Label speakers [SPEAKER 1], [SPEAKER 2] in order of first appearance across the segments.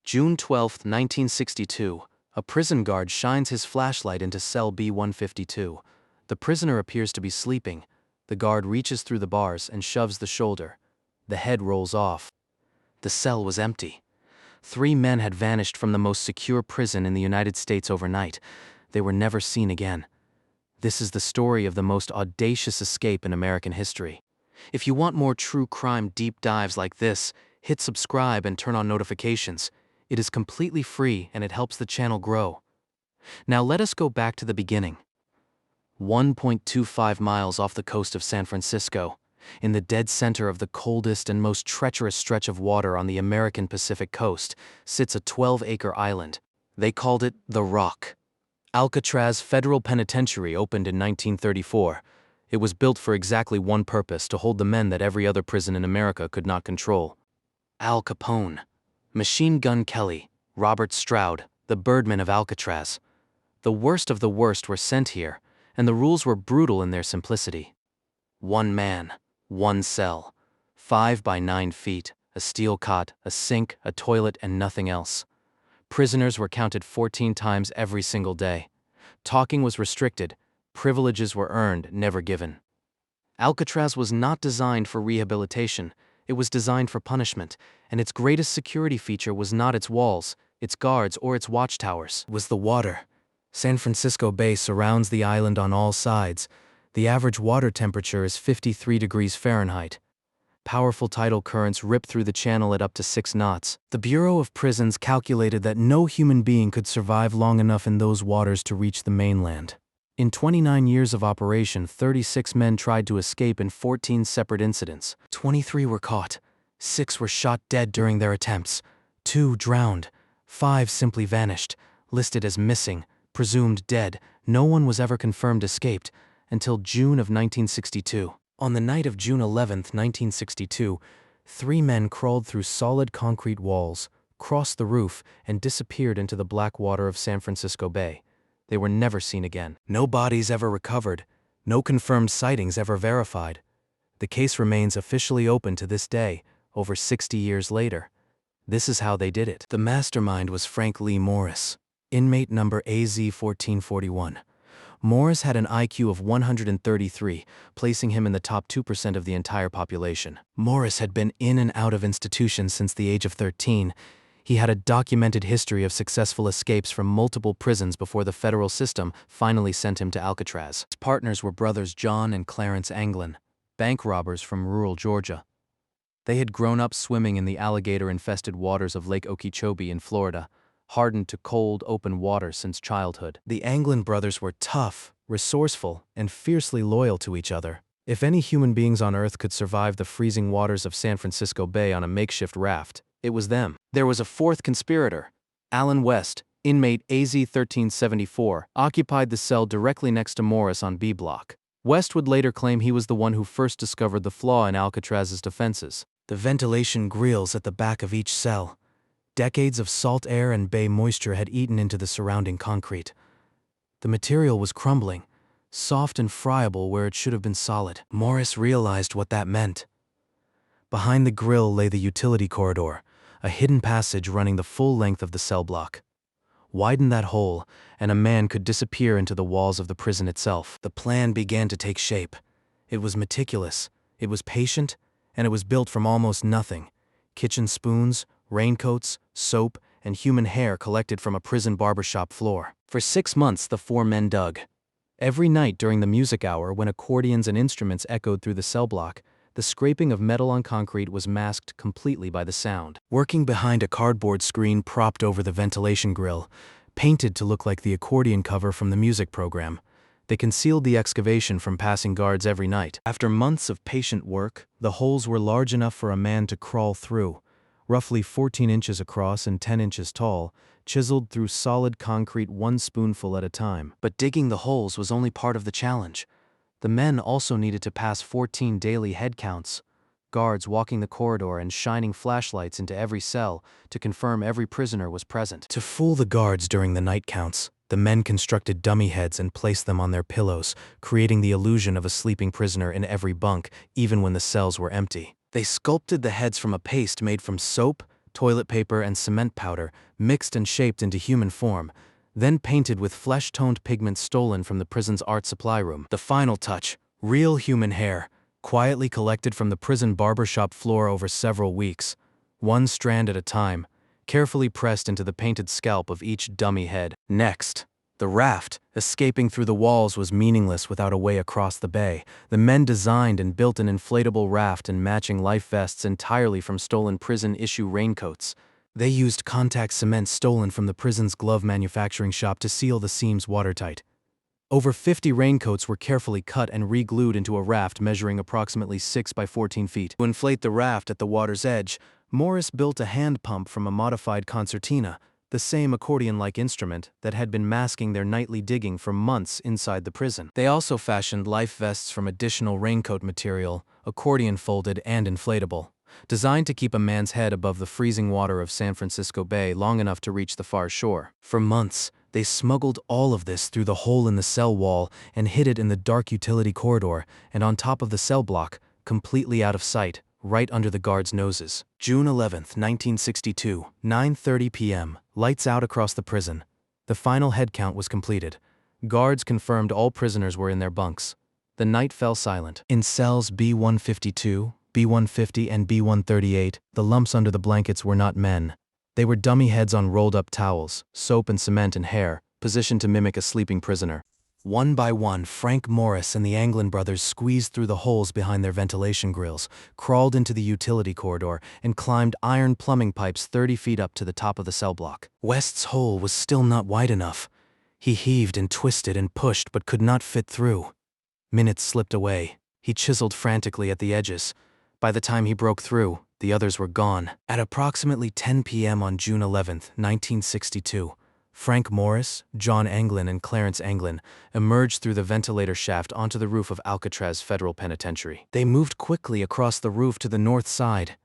[SPEAKER 1] June 12, 1962, a prison guard shines his flashlight into cell B-152. The prisoner appears to be sleeping. The guard reaches through the bars and shoves the shoulder. The head rolls off. The cell was empty. 3 men had vanished from the most secure prison in the United States overnight. They were never seen again. This is the story of the most audacious escape in American history. If you want more true crime deep dives like this, hit subscribe and turn on notifications. It is completely free and it helps the channel grow. Now let us go back to the beginning. 1.25 miles off the coast of San Francisco, in the dead center of the coldest and most treacherous stretch of water on the American Pacific coast, sits a 12-acre island. They called it The Rock. Alcatraz Federal Penitentiary opened in 1934. It was built for exactly one purpose: to hold the men that every other prison in America could not control. Al Capone, Machine Gun Kelly, Robert Stroud, the Birdmen of Alcatraz. The worst of the worst were sent here, and the rules were brutal in their simplicity. 1 man, 1 cell, 5 by 9 feet, a steel cot, a sink, a toilet, and nothing else. Prisoners were counted 14 times every single day. Talking was restricted. Privileges were earned, never given. Alcatraz was not designed for rehabilitation. It was designed for punishment, and its greatest security feature was not its walls, its guards, or its watchtowers. It was the water. San Francisco Bay surrounds the island on all sides. The average water temperature is 53 degrees Fahrenheit. Powerful tidal currents rip through the channel at up to 6 knots. The Bureau of Prisons calculated that no human being could survive long enough in those waters to reach the mainland. In 29 years of operation, 36 men tried to escape in 14 separate incidents. 23 were caught. 6 were shot dead during their attempts. 2 drowned. 5 simply vanished, listed as missing, presumed dead. No one was ever confirmed escaped until June of 1962. On the night of June 11, 1962, 3 men crawled through solid concrete walls, crossed the roof, and disappeared into the black water of San Francisco Bay. They were never seen again. No bodies ever recovered. No confirmed sightings ever verified. The case remains officially open to this day, over 60 years later. This is how they did it. The mastermind was Frank Lee Morris, inmate number AZ-1441. Morris had an IQ of 133, placing him in the top 2% of the entire population. Morris had been in and out of institutions since the age of 13. He had a documented history of successful escapes from multiple prisons before the federal system finally sent him to Alcatraz. His partners were brothers John and Clarence Anglin, bank robbers from rural Georgia. They had grown up swimming in the alligator-infested waters of Lake Okeechobee in Florida, hardened to cold, open water since childhood. The Anglin brothers were tough, resourceful, and fiercely loyal to each other. If any human beings on Earth could survive the freezing waters of San Francisco Bay on a makeshift raft, it was them. There was a 4th conspirator. Alan West, inmate AZ-1374, occupied the cell directly next to Morris on B Block. West would later claim he was the one who first discovered the flaw in Alcatraz's defenses: the ventilation grills at the back of each cell. Decades of salt air and bay moisture had eaten into the surrounding concrete. The material was crumbling, soft and friable where it should have been solid. Morris realized what that meant. Behind the grill lay the utility corridor, a hidden passage running the full length of the cell block. Widen that hole, and a man could disappear into the walls of the prison itself. The plan began to take shape. It was meticulous, it was patient, and it was built from almost nothing. Kitchen spoons, raincoats, soap, and human hair collected from a prison barbershop floor. For 6 months, the 4 men dug. Every night during the music hour, when accordions and instruments echoed through the cell block, the scraping of metal on concrete was masked completely by the sound. Working behind a cardboard screen propped over the ventilation grill, painted to look like the accordion cover from the music program, they concealed the excavation from passing guards every night. After months of patient work, the holes were large enough for a man to crawl through, roughly 14 inches across and 10 inches tall, chiseled through solid concrete 1 spoonful at a time. But digging the holes was only part of the challenge. The men also needed to pass 14 daily head counts, guards walking the corridor and shining flashlights into every cell to confirm every prisoner was present. To fool the guards during the night counts, the men constructed dummy heads and placed them on their pillows, creating the illusion of a sleeping prisoner in every bunk, even when the cells were empty. They sculpted the heads from a paste made from soap, toilet paper, and cement powder, mixed and shaped into human form, then painted with flesh-toned pigments stolen from the prison's art supply room. The final touch, real human hair, quietly collected from the prison barbershop floor over several weeks, one strand at a time, carefully pressed into the painted scalp of each dummy head. Next, the raft, escaping through the walls, was meaningless without a way across the bay. The men designed and built an inflatable raft and matching life vests entirely from stolen prison-issue raincoats. They used contact cement stolen from the prison's glove manufacturing shop to seal the seams watertight. Over 50 raincoats were carefully cut and re-glued into a raft measuring approximately 6 by 14 feet. To inflate the raft at the water's edge, Morris built a hand pump from a modified concertina, the same accordion-like instrument that had been masking their nightly digging for months inside the prison. They also fashioned life vests from additional raincoat material, accordion-folded and inflatable, designed to keep a man's head above the freezing water of San Francisco Bay long enough to reach the far shore. For months, they smuggled all of this through the hole in the cell wall and hid it in the dark utility corridor and on top of the cell block, completely out of sight, right under the guards' noses. June 11, 1962, 9:30 p.m., lights out across the prison. The final head count was completed. Guards confirmed all prisoners were in their bunks. The night fell silent. In cells B152, B150, and B138, the lumps under the blankets were not men. They were dummy heads on rolled-up towels, soap and cement and hair, positioned to mimic a sleeping prisoner. One by one, Frank Morris and the Anglin brothers squeezed through the holes behind their ventilation grills, crawled into the utility corridor, and climbed iron plumbing pipes 30 feet up to the top of the cell block. West's hole was still not wide enough. He heaved and twisted and pushed but could not fit through. Minutes slipped away. He chiseled frantically at the edges. By the time he broke through, the others were gone. At approximately 10 p.m. on June 11, 1962, Frank Morris, John Anglin, and Clarence Anglin emerged through the ventilator shaft onto the roof of Alcatraz Federal Penitentiary. They moved quickly across the roof to the north side.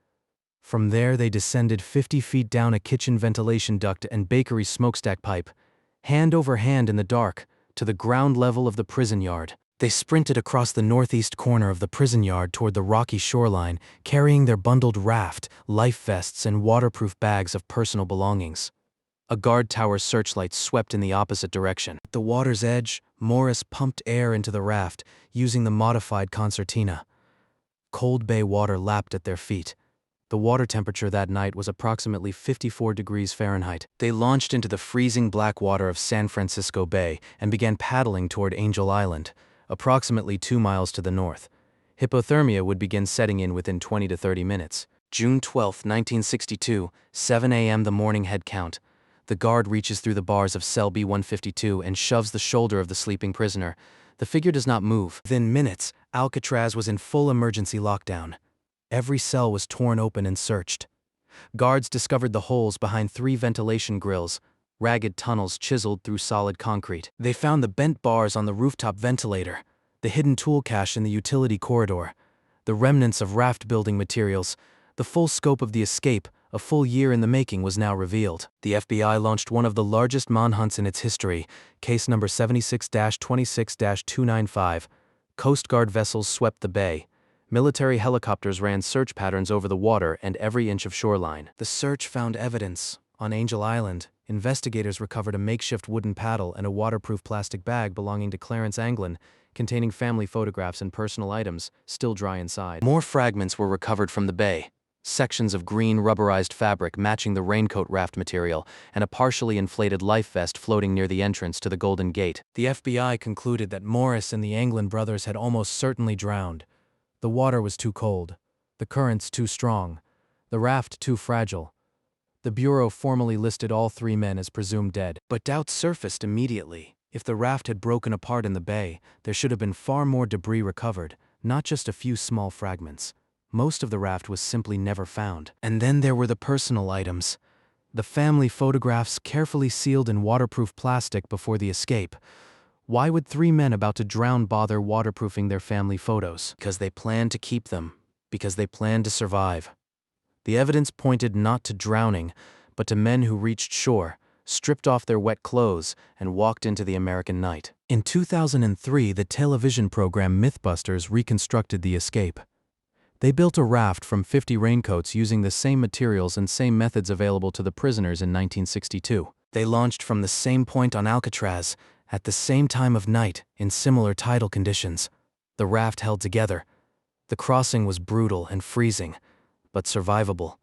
[SPEAKER 1] From there, they descended 50 feet down a kitchen ventilation duct and bakery smokestack pipe, hand over hand in the dark, to the ground level of the prison yard. They sprinted across the northeast corner of the prison yard toward the rocky shoreline, carrying their bundled raft, life vests, and waterproof bags of personal belongings. A guard tower's searchlight swept in the opposite direction. At the water's edge, Morris pumped air into the raft, using the modified concertina. Cold bay water lapped at their feet. The water temperature that night was approximately 54 degrees Fahrenheit. They launched into the freezing black water of San Francisco Bay and began paddling toward Angel Island, approximately 2 miles to the north. Hypothermia would begin setting in within 20 to 30 minutes. June 12, 1962, 7 a.m. the morning head count. The guard reaches through the bars of cell B152 and shoves the shoulder of the sleeping prisoner. The figure does not move. Within minutes, Alcatraz was in full emergency lockdown. Every cell was torn open and searched. Guards discovered the holes behind 3 ventilation grills, ragged tunnels chiseled through solid concrete. They found the bent bars on the rooftop ventilator, the hidden tool cache in the utility corridor, the remnants of raft building materials. The full scope of the escape, a full year in the making, was now revealed. The FBI launched one of the largest manhunts in its history, case number 76-26-295. Coast Guard vessels swept the bay. Military helicopters ran search patterns over the water and every inch of shoreline. The search found evidence. On Angel Island, investigators recovered a makeshift wooden paddle and a waterproof plastic bag belonging to Clarence Anglin, containing family photographs and personal items, still dry inside. More fragments were recovered from the bay. Sections of green rubberized fabric matching the raincoat raft material, and a partially inflated life vest floating near the entrance to the Golden Gate. The FBI concluded that Morris and the Anglin brothers had almost certainly drowned. The water was too cold, the currents too strong, the raft too fragile. The Bureau formally listed all 3 men as presumed dead. But doubts surfaced immediately. If the raft had broken apart in the bay, there should have been far more debris recovered, not just a few small fragments. Most of the raft was simply never found. And then there were the personal items. The family photographs carefully sealed in waterproof plastic before the escape. Why would 3 men about to drown bother waterproofing their family photos? Because they planned to keep them. Because they planned to survive. The evidence pointed not to drowning, but to men who reached shore, stripped off their wet clothes, and walked into the American night. In 2003, the television program Mythbusters reconstructed the escape. They built a raft from 50 raincoats using the same materials and same methods available to the prisoners in 1962. They launched from the same point on Alcatraz, at the same time of night, in similar tidal conditions. The raft held together. The crossing was brutal and freezing, but survivable.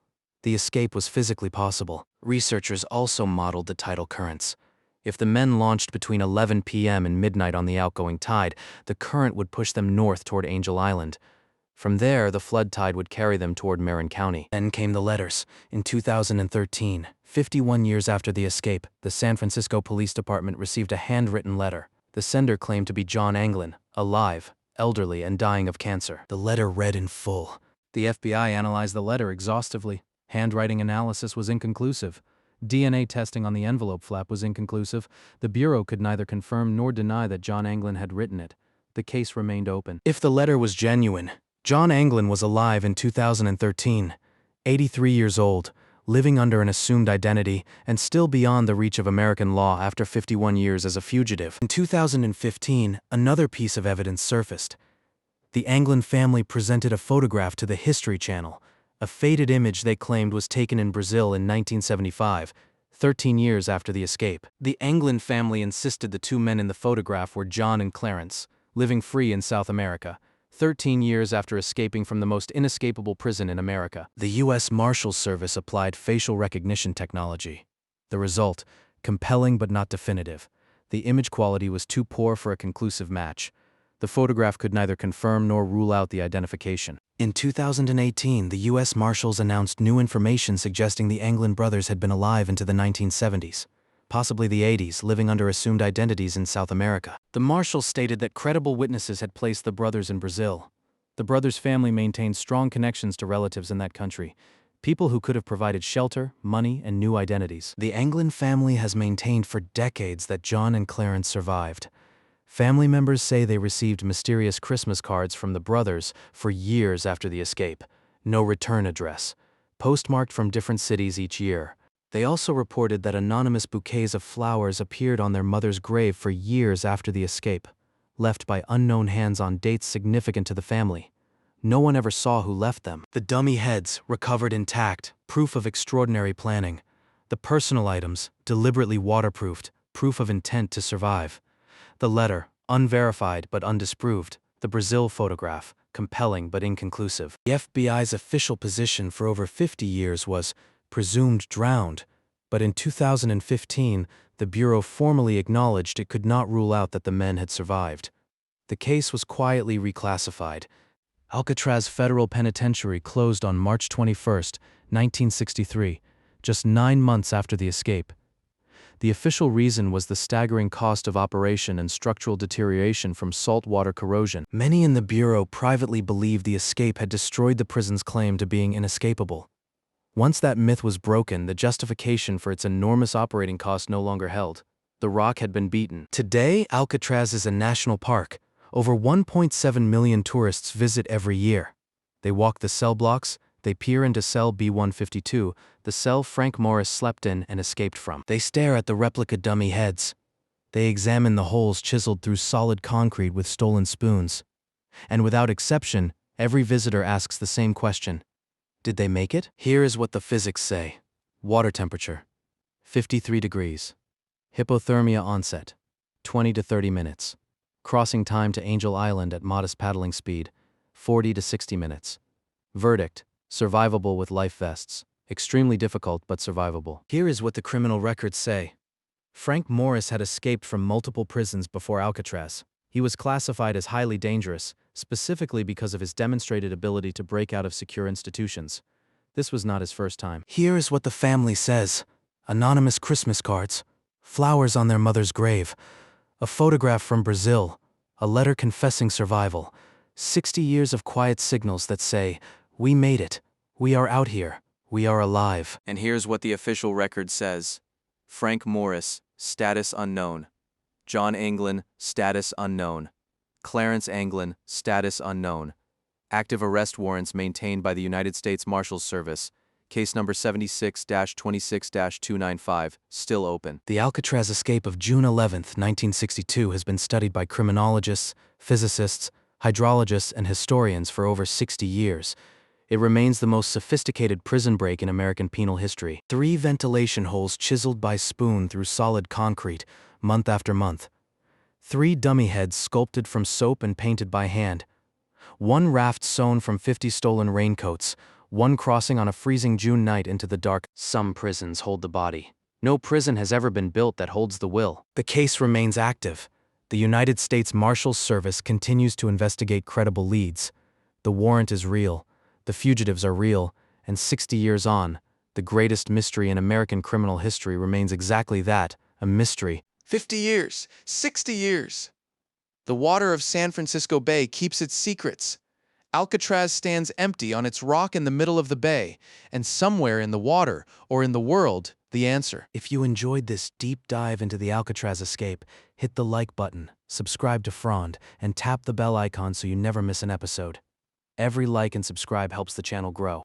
[SPEAKER 1] The escape was physically possible. Researchers also modeled the tidal currents. If the men launched between 11 p.m. and midnight on the outgoing tide, the current would push them north toward Angel Island. From there, the flood tide would carry them toward Marin County. Then came the letters. In 2013, 51 years after the escape, the San Francisco Police Department received a handwritten letter. The sender claimed to be John Anglin, alive, elderly, and dying of cancer. The letter read in full. The FBI analyzed the letter exhaustively. Handwriting analysis was inconclusive. DNA testing on the envelope flap was inconclusive. The Bureau could neither confirm nor deny that John Anglin had written it. The case remained open. If the letter was genuine, John Anglin was alive in 2013, 83 years old, living under an assumed identity, and still beyond the reach of American law after 51 years as a fugitive. In 2015, another piece of evidence surfaced. The Anglin family presented a photograph to the History Channel, a faded image they claimed was taken in Brazil in 1975, 13 years after the escape. The Anglin family insisted the two men in the photograph were John and Clarence, living free in South America, 13 years after escaping from the most inescapable prison in America. The U.S. Marshals Service applied facial recognition technology. The result, compelling but not definitive. The image quality was too poor for a conclusive match. The photograph could neither confirm nor rule out the identification. In 2018, the U.S. Marshals announced new information suggesting the Anglin brothers had been alive into the 1970s. Possibly the 80s, living under assumed identities in South America. The Marshals stated that credible witnesses had placed the brothers in Brazil. The brothers' family maintained strong connections to relatives in that country, people who could have provided shelter, money, and new identities. The Anglin family has maintained for decades that John and Clarence survived. Family members say they received mysterious Christmas cards from the brothers for years after the escape. No return address. Postmarked from different cities each year. They also reported that anonymous bouquets of flowers appeared on their mother's grave for years after the escape, left by unknown hands on dates significant to the family. No one ever saw who left them. The dummy heads, recovered intact, proof of extraordinary planning. The personal items, deliberately waterproofed, proof of intent to survive. The letter, unverified but undisproved. The Brazil photograph, compelling but inconclusive. The FBI's official position for over 50 years was presumed drowned, but in 2015, the Bureau formally acknowledged it could not rule out that the men had survived. The case was quietly reclassified. Alcatraz Federal Penitentiary closed on March 21, 1963, just 9 months after the escape. The official reason was the staggering cost of operation and structural deterioration from saltwater corrosion. Many in the Bureau privately believed the escape had destroyed the prison's claim to being inescapable. Once that myth was broken, the justification for its enormous operating costs no longer held. The rock had been beaten. Today, Alcatraz is a national park. Over 1.7 million tourists visit every year. They walk the cell blocks, they peer into cell B152, the cell Frank Morris slept in and escaped from. They stare at the replica dummy heads. They examine the holes chiseled through solid concrete with stolen spoons. And without exception, every visitor asks the same question. Did they make it? Here is what the physics say. Water temperature, 53 degrees. Hypothermia onset, 20 to 30 minutes. Crossing time to Angel Island at modest paddling speed, 40 to 60 minutes. Verdict, survivable with life vests. Extremely difficult but survivable. Here is what the criminal records say. Frank Morris had escaped from multiple prisons before Alcatraz. He was classified as highly dangerous, specifically because of his demonstrated ability to break out of secure institutions. This was not his first time. Here is what the family says. Anonymous Christmas cards, flowers on their mother's grave, a photograph from Brazil, a letter confessing survival, 60 years of quiet signals that say, "We made it. We are out here. We are alive."
[SPEAKER 2] And here's what the official record says. Frank Morris, status unknown. John Anglin, status unknown. Clarence Anglin, status unknown. Active arrest warrants maintained by the United States Marshals Service. Case number 76-26-295, still open.
[SPEAKER 1] The Alcatraz escape of June 11, 1962 has been studied by criminologists, physicists, hydrologists, and historians for over 60 years. It remains the most sophisticated prison break in American penal history. 3 ventilation holes chiseled by spoon through solid concrete, month after month. 3 dummy heads sculpted from soap and painted by hand. 1 raft sewn from 50 stolen raincoats, 1 crossing on a freezing June night into the dark. Some prisons hold the body. No prison has ever been built that holds the will. The case remains active. The United States Marshals Service continues to investigate credible leads. The warrant is real, the fugitives are real, and 60 years on, the greatest mystery in American criminal history remains exactly that, a mystery.
[SPEAKER 3] 50 years, 60 years. The water of San Francisco Bay keeps its secrets. Alcatraz stands empty on its rock in the middle of the bay, and somewhere in the water, or in the world, the answer.
[SPEAKER 1] If you enjoyed this deep dive into the Alcatraz Escape, hit the like button, subscribe to Frond, and tap the bell icon so you never miss an episode. Every like and subscribe helps the channel grow.